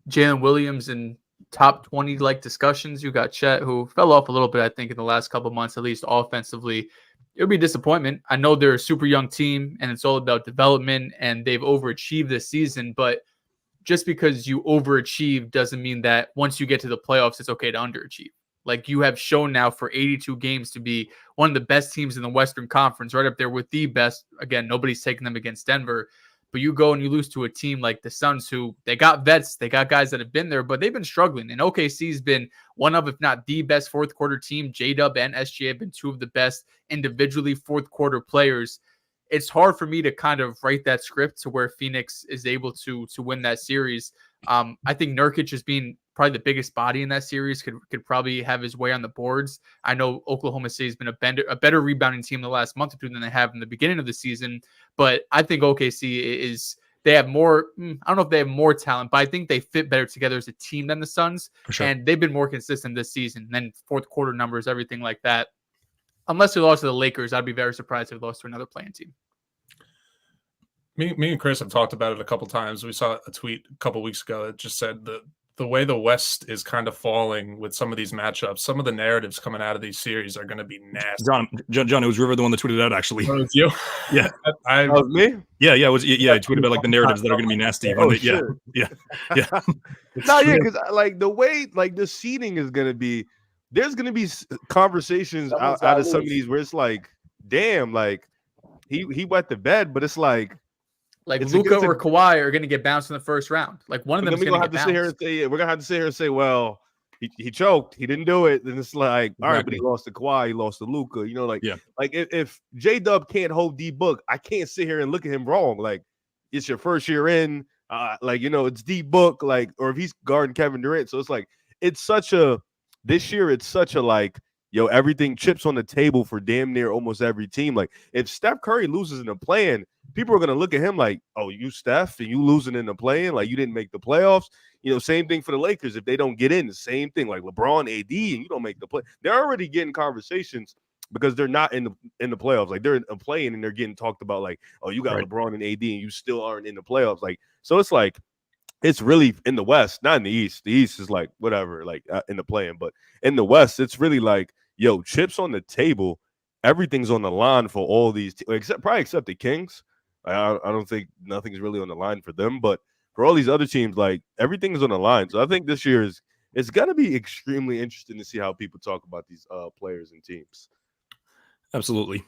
S1: Jalen Williams in top 20 discussions. You got Chet, who fell off a little bit, I think, in the last couple of months, at least offensively. It would be disappointment. I know they're a super young team, and it's all about development, and they've overachieved this season. But just because you overachieve doesn't mean that once you get to the playoffs, it's okay to underachieve. You have shown now for 82 games to be one of the best teams in the Western Conference, right up there with the best. Again, nobody's taking them against Denver. But you go and you lose to a team like the Suns, who they got vets, they got guys that have been there, but they've been struggling. And OKC's been one of, if not the best fourth quarter team. J-Dub and SGA have been two of the best individually fourth quarter players. It's hard for me to kind of write that script to where Phoenix is able to win that series. I think Nurkic as being probably the biggest body in that series could probably have his way on the boards. I know Oklahoma City has been a better rebounding team the last month or two than they have in the beginning of the season. But I think OKC they have more. I don't know if they have more talent, but I think they fit better together as a team than the Suns.
S4: For sure.
S1: And they've been more consistent this season. And then fourth quarter numbers, everything like that. Unless they lost to the Lakers, I'd be very surprised if they lost to another playing team.
S3: Me and Chris have talked about it a couple times. We saw a tweet a couple weeks ago that just said the way the West is kind of falling with some of these matchups, some of the narratives coming out of these series are going to be nasty.
S4: John, it was River the one that tweeted out, actually.
S3: Oh, it was you?
S4: Yeah.
S2: That was me?
S4: Yeah, it was. Yeah, I tweeted about the narratives that are going to be nasty. Yeah.
S2: No, yeah, because the way the seeding is going to be, there's going to be conversations out of some of these where it's damn, he wet the bed, but it's
S1: Like
S2: It's
S1: Luka
S2: it's a
S1: or Kawhi are going to get bounced in the first round. Like one of
S2: But
S1: them
S2: then
S1: is
S2: we're
S1: going
S2: gonna
S1: to
S2: have
S1: get
S2: to sit here
S1: bounced.
S2: and say, we're gonna have to sit here and say, well, he choked, he didn't do it. Then it's like, all right, but he
S4: Exactly.
S2: lost to Kawhi, he lost to Luka.
S4: Yeah.
S2: Like if J Dub can't hold D Book, I can't sit here and look at him wrong. Like it's your first year in, it's D Book, like, or if he's guarding Kevin Durant. So it's like this year it's such a like, everything chips on the table for damn near almost every team. Like if Steph Curry loses in the play-in, people are gonna look at him like, oh, you Steph and you losing in the play-in, like you didn't make the playoffs. Same thing for the Lakers. If they don't get in, the same thing. Like LeBron, AD, and you don't make the play. They're already getting conversations because they're not in the playoffs. Like they're in a play-in and they're getting talked about like, oh, you got
S4: Right.
S2: LeBron and AD and you still aren't in the playoffs. Like, so it's like it's really in the West, not in the East. The East is like whatever, like in the play-in, but in the West, it's really like, chips on the table. Everything's on the line for all these, except the Kings. I don't think nothing's really on the line for them, but for all these other teams, like everything's on the line. So I think this year it's gonna be extremely interesting to see how people talk about these players and teams.
S4: Absolutely.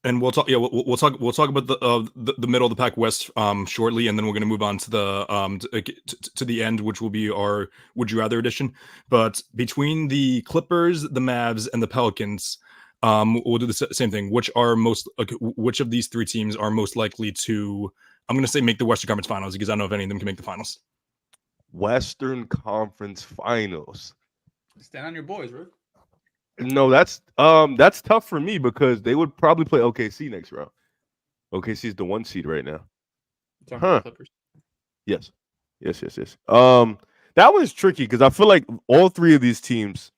S4: And we'll talk. Yeah, we'll talk about the middle of the pack West shortly, and then we're going to move on to the to the end, which will be our Would You Rather edition. But between the Clippers, the Mavs, and the Pelicans, we'll do the same thing. Which of these three teams are most likely to? I'm going to say make the Western Conference Finals because I don't know if any of them can make the finals.
S2: Western Conference Finals.
S1: Stand on your boys, Rick.
S2: No, that's tough for me because they would probably play OKC next round. OKC is the 1 seed right now. Huh.
S1: Clippers.
S2: Yes. That one's tricky because I feel like all three of these teams,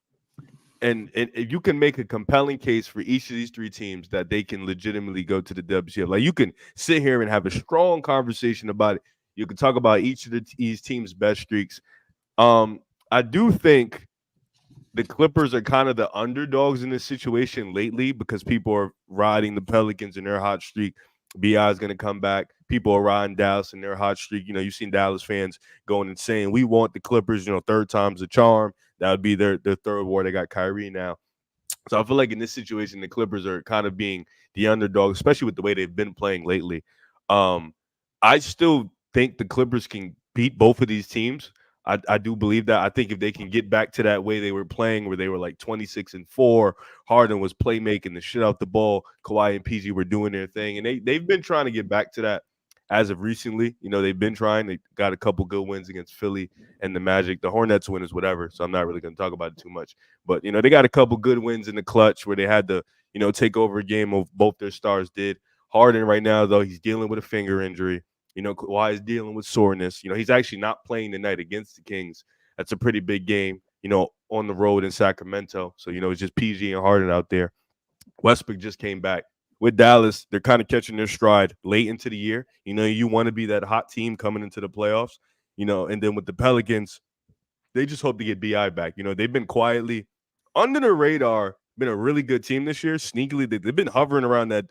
S2: and you can make a compelling case for each of these three teams that they can legitimately go to the WCF. Like you can sit here and have a strong conversation about it. You can talk about each of these teams' best streaks. I do think the Clippers are kind of the underdogs in this situation lately because people are riding the Pelicans in their hot streak. BI is going to come back. People are riding Dallas in their hot streak. You've seen Dallas fans going and saying, we want the Clippers, third time's a charm. That would be their third war. They got Kyrie now. So I feel like in this situation, the Clippers are kind of being the underdog, especially with the way they've been playing lately. I still think the Clippers can beat both of these teams. I do believe that. I think if they can get back to that way they were playing, where they were like 26-4, Harden was playmaking the shit out the ball, Kawhi and PG were doing their thing, and they've been trying to get back to that as of recently. They've been trying. They got a couple good wins against Philly and the Magic. The Hornets win is whatever, so I'm not really going to talk about it too much. But they got a couple good wins in the clutch where they had to take over a game of both their stars did. Harden right now though, he's dealing with a finger injury. Kawhi is dealing with soreness. He's actually not playing tonight against the Kings. That's a pretty big game, on the road in Sacramento. So, it's just PG and Harden out there. Westbrook just came back. With Dallas, they're kind of catching their stride late into the year. You want to be that hot team coming into the playoffs, and then with the Pelicans, they just hope to get BI back. They've been quietly under the radar, been a really good team this year. Sneakily, they've been hovering around that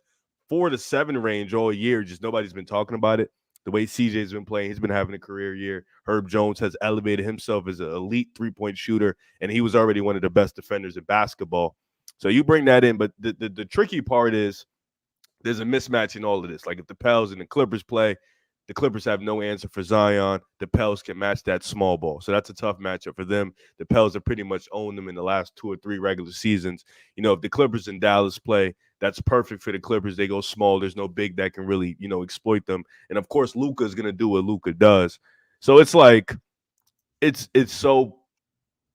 S2: 4 to 7 range all year. Just nobody's been talking about it. The way CJ's been playing, he's been having a career year. Herb Jones has elevated himself as an elite three-point shooter, and he was already one of the best defenders in basketball. So you bring that in, but the tricky part is there's a mismatch in all of this. Like if the Pels and the Clippers play, the Clippers have no answer for Zion. The Pels can match that small ball. So that's a tough matchup for them. The Pels have pretty much owned them in the last 2 or 3 regular seasons. If the Clippers and Dallas play, that's perfect for the Clippers. They go small. There's no big that can really, exploit them. And, of course, Luka is going to do what Luka does. So it's like it's so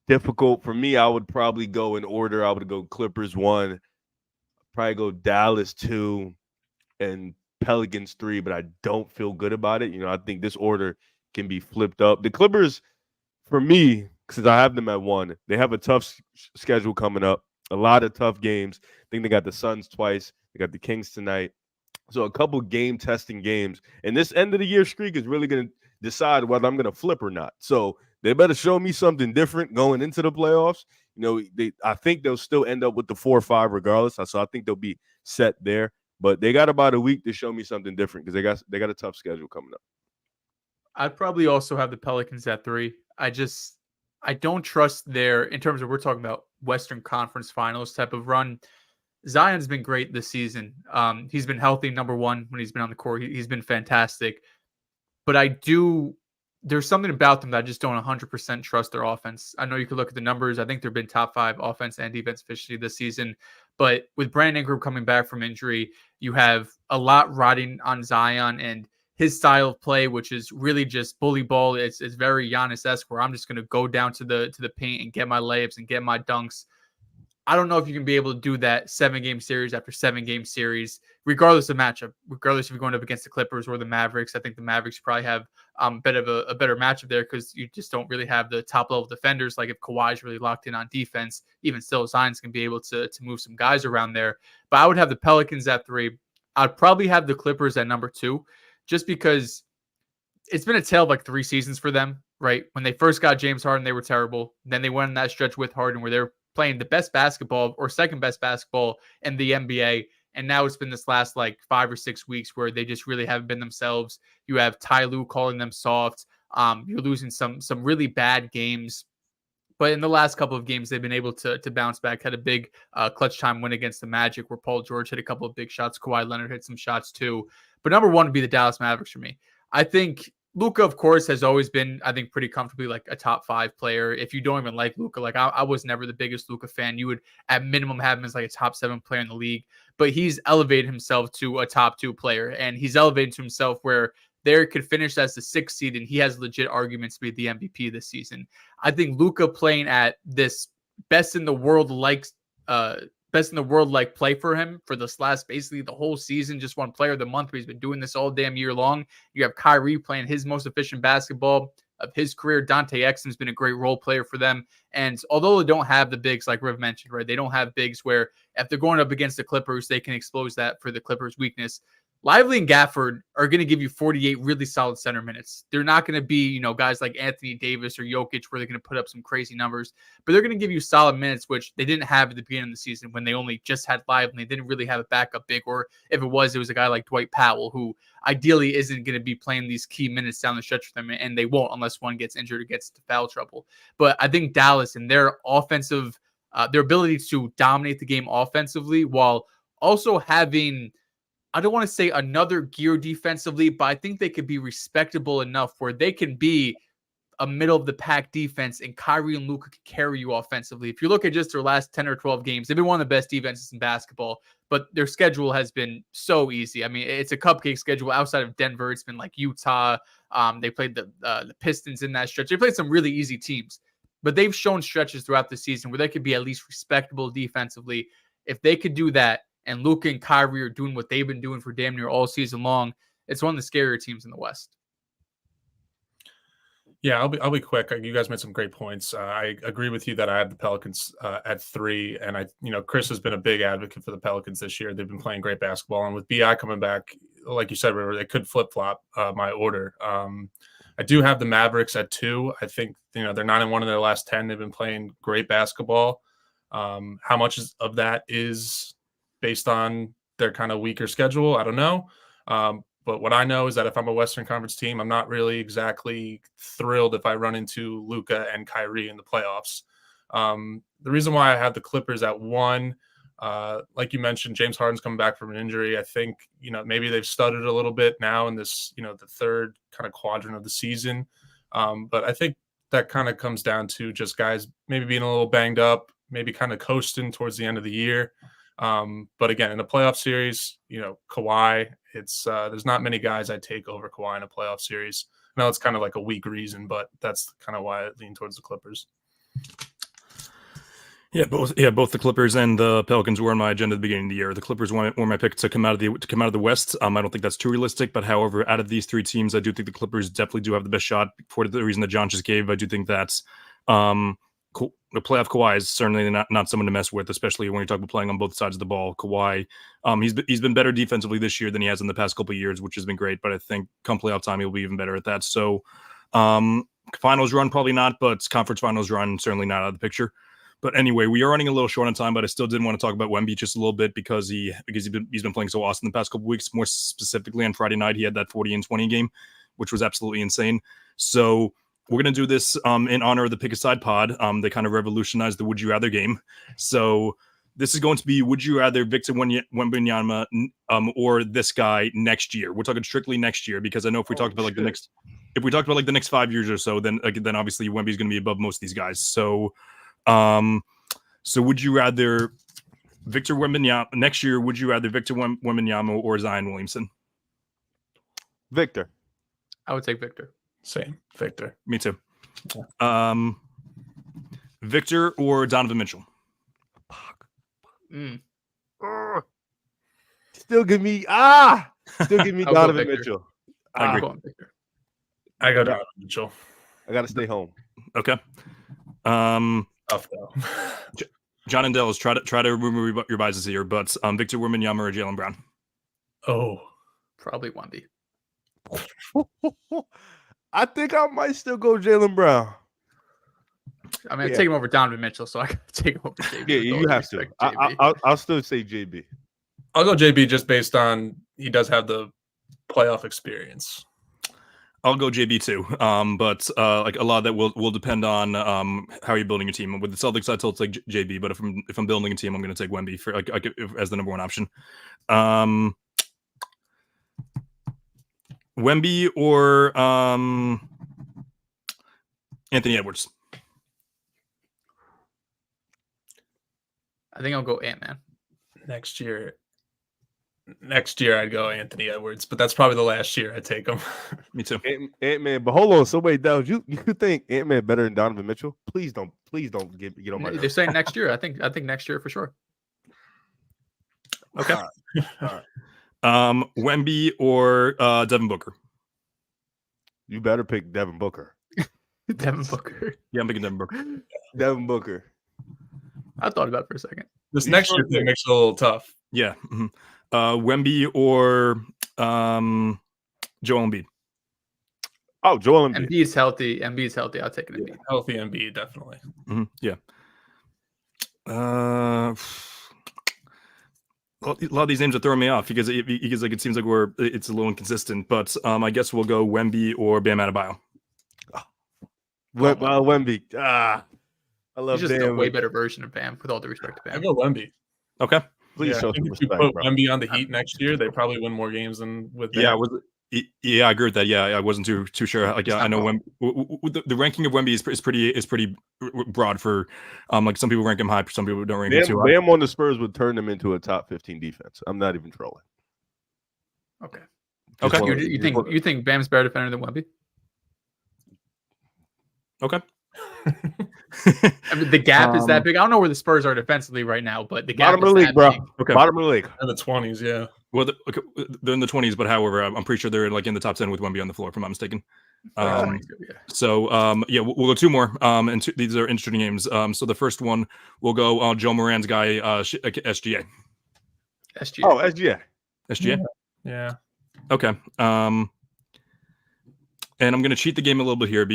S2: difficult. For me, I would probably go in order. I would go Clippers 1, probably go Dallas 2, and Pelicans 3, but I don't feel good about it. I think this order can be flipped up. The Clippers, for me, since I have them at 1, they have a tough schedule coming up, a lot of tough games. I think they got the Suns twice. They got the Kings tonight. So a couple game-testing games. And this end-of-the-year streak is really going to decide whether I'm going to flip or not. So they better show me something different going into the playoffs. I think they'll still end up with the 4 or 5 regardless. So I think they'll be set there. But they got about a week to show me something different because they got a tough schedule coming up.
S1: I'd probably also have the Pelicans at 3. I don't trust in terms of we're talking about Western Conference Finals type of run. Zion's been great this season. He's been healthy, number one, when he's been on the court. He's been fantastic. But there's something about them that I just don't 100% trust their offense. I know you could look at the numbers. I think they've been top 5 offense and defense efficiency this season. But with Brandon Ingram coming back from injury, you have a lot riding on Zion and his style of play, which is really just bully ball. It's very Giannis-esque, where I'm just going to go down to the paint and get my layups and get my dunks. I don't know if you can be able to do that 7-game series after 7-game series, regardless of matchup, regardless if you're going up against the Clippers or the Mavericks. I think the Mavericks probably have a better matchup there because you just don't really have the top level defenders. Like if Kawhi's really locked in on defense, even still, Zion's can be able to move some guys around there. But I would have the Pelicans at 3. I'd probably have the Clippers at number 2, just because it's been a tale of like 3 seasons for them, right? When they first got James Harden, they were terrible. Then they went on that stretch with Harden where they're playing the best basketball or second best basketball in the NBA. And now it's been this last like 5 or 6 weeks where they just really haven't been themselves. You have Ty Lue calling them soft. You're losing some really bad games. But in the last couple of games, they've been able to bounce back. Had a big clutch time win against the Magic where Paul George hit a couple of big shots. Kawhi Leonard hit some shots too. But number 1 would be the Dallas Mavericks for me. I think Luka, of course, has always been, I think, pretty comfortably like a top 5 player. If you don't even like Luka, like I was never the biggest Luka fan. You would at minimum have him as like a top 7 player in the league. But he's elevated himself to a top 2 player, and he's elevated to himself where there could finish as the 6th seed, and he has legit arguments to be the MVP this season. I think Luka playing at this best in the world like play for him for this last basically the whole season, just won player of the month, but he's been doing this all damn year long. You have Kyrie playing his most efficient basketball of his career. Dante Exum's been a great role player for them. And although they don't have the bigs like Riv mentioned, right? They don't have bigs where if they're going up against the Clippers, they can expose that for the Clippers' weakness. Lively and Gafford are going to give you 48 really solid center minutes. They're not going to be, guys like Anthony Davis or Jokic where they're going to put up some crazy numbers, but they're going to give you solid minutes, which they didn't have at the beginning of the season when they only just had Lively. They didn't really have a backup big, or if it was a guy like Dwight Powell, who ideally isn't going to be playing these key minutes down the stretch for them, and they won't unless one gets injured or gets into foul trouble. But I think Dallas and their offensive, their ability to dominate the game offensively while also having, I don't want to say another gear defensively, but I think they could be respectable enough where they can be a middle of the pack defense and Kyrie and Luka can carry you offensively. If you look at just their last 10 or 12 games, they've been one of the best defenses in basketball, but their schedule has been so easy. I mean, it's a cupcake schedule outside of Denver. It's been like Utah. They played the Pistons in that stretch. They played some really easy teams, but they've shown stretches throughout the season where they could be at least respectable defensively. If they could do that, and Luka and Kyrie are doing what they've been doing for damn near all season long, it's one of the scarier teams in the West.
S3: Yeah, I'll be quick. You guys made some great points. I agree with you that I have the Pelicans at 3, and Chris has been a big advocate for the Pelicans this year. They've been playing great basketball, and with BI coming back, like you said, they could flip flop my order. I do have the Mavericks at 2. I think they're 9-1 in their last 10. They've been playing great basketball. How much of that is based on their kind of weaker schedule? I don't know. But what I know is that if I'm a Western Conference team, I'm not really exactly thrilled if I run into Luka and Kyrie in the playoffs. The reason why I have the Clippers at 1, like you mentioned, James Harden's coming back from an injury. I think, maybe they've stuttered a little bit now in this, the third kind of quadrant of the season. But I think that kind of comes down to just guys maybe being a little banged up, maybe kind of coasting towards the end of the year. But again, in a playoff series, Kawhi, there's not many guys I'd take over Kawhi in a playoff series. I know it's kind of like a weak reason, but that's kind of why I lean towards the Clippers.
S4: Yeah, both the Clippers and the Pelicans were on my agenda at the beginning of the year. The Clippers were my pick to come out of the West. I don't think that's too realistic, but however, out of these 3 teams, I do think the Clippers definitely do have the best shot for the reason that John just gave. I do think that's the playoff Kawhi is certainly not someone to mess with, especially when you're talking about playing on both sides of the ball. Kawhi, he's been better defensively this year than he has in the past couple of years, which has been great. But I think come playoff time, he'll be even better at that. So, finals run probably not, but conference finals run certainly not out of the picture. But anyway, we are running a little short on time, but I still did want to talk about Wemby just a little bit because he's been playing so awesome the past couple of weeks. More specifically, on Friday night, he had that 40 and 20 game, which was absolutely insane. So we're going to do this in honor of the Pick a Side pod. They kind of revolutionized the Would You Rather game. So This is going to be, would you rather Victor Wembanyama or this guy next year? We're talking strictly next year, because I know if we talked about like the next 5 years or so, then obviously Wemby's going to be above most of these guys. So, so would you rather Victor Wembanyama next year? Would you rather Victor Wembanyama or Zion Williamson?
S2: Victor.
S1: I would take Victor.
S3: Same, Victor.
S4: Me too. Victor or Donovan Mitchell?
S2: Still give me Donovan Mitchell.
S4: I agree.
S1: Victor.
S3: I go Donovan Mitchell.
S2: I gotta stay home.
S4: Okay.
S3: Tough though.
S4: John and Dells, try to remove your biases here, but Victor Wembanyama or Jaylen Brown?
S3: Oh,
S1: Probably Wemby.
S2: I think I might still go Jaylen Brown.
S1: I mean, I take him over Donovan Mitchell, so I got to take him over JB.
S2: Yeah, you have to. I'll still say JB.
S3: I'll go JB just based on he does have the playoff experience.
S4: I'll go JB too, but like a lot of that will depend on how you're building your team. With the Celtics, I'd still take JB, but if I'm building a team, I'm going to take Wemby for as the number one option. Wemby or Anthony Edwards?
S1: I think I'll go Ant-Man.
S3: Next year, I'd go Anthony Edwards, but that's probably the last year I take him.
S4: Me too.
S2: Ant-Man, but hold on. So wait, Dowd, you think Ant-Man better than Donovan Mitchell? Please don't get on my.
S1: They're saying next year. I think next year for sure.
S4: Okay.
S2: All right.
S4: Wemby or Devin Booker?
S2: You better pick Devin Booker.
S1: Devin Booker.
S4: Yeah, I'm picking Devin Booker.
S2: Devin Booker.
S1: I thought about it for a second.
S3: This next year thing makes it a little tough.
S4: Yeah. Mm-hmm. Wemby or Joel Embiid?
S2: Oh, Joel Embiid.
S1: Embiid's healthy. I'll take an Embiid.
S3: Healthy Embiid, definitely.
S4: Mm-hmm. Yeah. A lot of these names are throwing me off because like it seems like it's a little inconsistent. But I guess we'll go Wemby or Bam Adebayo.
S2: Wemby. I love
S1: He's just
S2: Bam.
S1: a way better version of Bam, with all due respect to
S3: I
S1: Bam.
S3: go Wemby.
S4: Okay.
S2: Please show
S3: I think
S2: some
S3: if you
S2: respect,
S3: put
S2: bro.
S3: Wemby on the Heat next year, they probably win more games than with Bam.
S4: Yeah, I agree with that. Yeah, I wasn't too sure. Like, I know the ranking of Wemby is pretty broad for like some people rank him high, some people don't rank him too high.
S2: Bam on the Spurs would turn them into a top 15 defense. I'm not even trolling.
S1: Okay.
S4: Okay.
S1: You think Bam's better defender than Wemby?
S4: Okay.
S1: I mean, the gap is that big. I don't know where the Spurs are defensively right now, but the gap
S2: Bottom of
S1: is
S2: the league,
S1: that
S2: bro.
S1: big.
S4: Okay.
S2: Bottom of the league.
S3: In the 20s, yeah.
S4: Well, they're in the 20s, but however, I'm pretty sure they're like in the top 10 with Wemby on the floor, if I'm not mistaken. So yeah, we'll go two more. And these are interesting games. So the first one we'll go Joe Moran's guy, SGA.
S1: SGA.
S2: Oh, SGA.
S4: SGA.
S3: Yeah.
S4: Okay. And I'm going to cheat the game a little bit here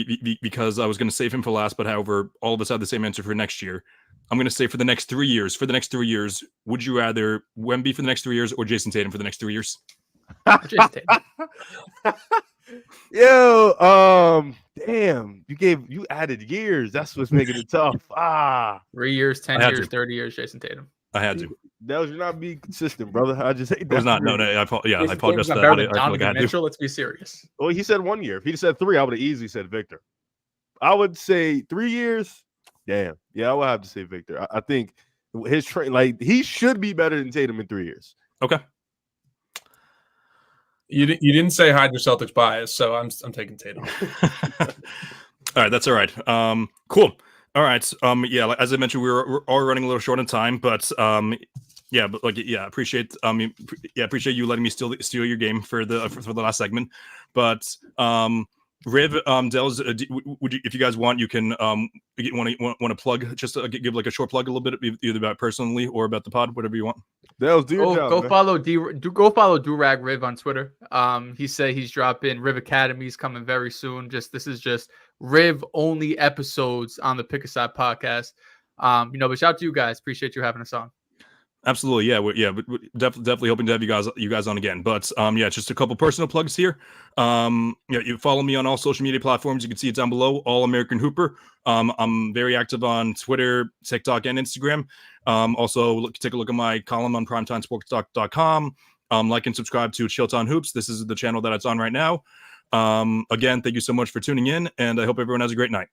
S4: because I was going to save him for last, but however, all of us have the same answer for next year. I'm going to say for the next 3 years. For the next 3 years, would you rather Wemby for the next 3 years or Jason Tatum for the next 3 years?
S1: Jason Tatum.
S2: Yo, damn, you added years. That's what's making it tough.
S1: 3 years, 10
S4: I had
S1: years,
S4: to.
S1: 30 years, Jason Tatum.
S4: I had to.
S2: That was not being consistent, brother. I just hate
S4: It
S2: that.
S4: was not. No, I apologize for
S1: Tatum's
S4: that.
S1: not better
S4: I
S1: than
S4: feel like I
S1: Donovan
S4: had to.
S1: Mitchell. Let's be serious.
S2: Well, he said 1 year. If he'd said 3, I would have easily said Victor. I would say 3 years. Damn. Yeah, I would have to say Victor. I think his he should be better than Tatum in 3 years.
S4: Okay.
S3: You didn't say hide your Celtics bias, so I'm taking Tatum.
S4: All right, that's all right. Cool. All right. Yeah, like, as I mentioned, we're all running a little short on time, but appreciate appreciate you letting me steal your game for the last segment. But Riv, Dells, would you, if you guys want, you can want to plug, just give like a short plug a little bit, either about personally or about the pod, whatever you want.
S2: Dells, do your job,
S1: Go
S2: man.
S1: follow Durag Riv on Twitter. He said he's dropping Riv Academy's coming very soon. This is just Riv only episodes on the Pick a Side podcast. But shout out to you guys. Appreciate you having us on.
S4: Absolutely, yeah, we're definitely hoping to have you guys on again. But yeah, just a couple personal plugs here. Yeah, you follow me on all social media platforms. You can see it down below. All American Hooper. I'm very active on Twitter, TikTok, and Instagram. Also, take a look at my column on primetimesportstalk.com. Like and subscribe to Chilton Hoops. This is the channel that it's on right now. Again, thank you so much for tuning in, and I hope everyone has a great night.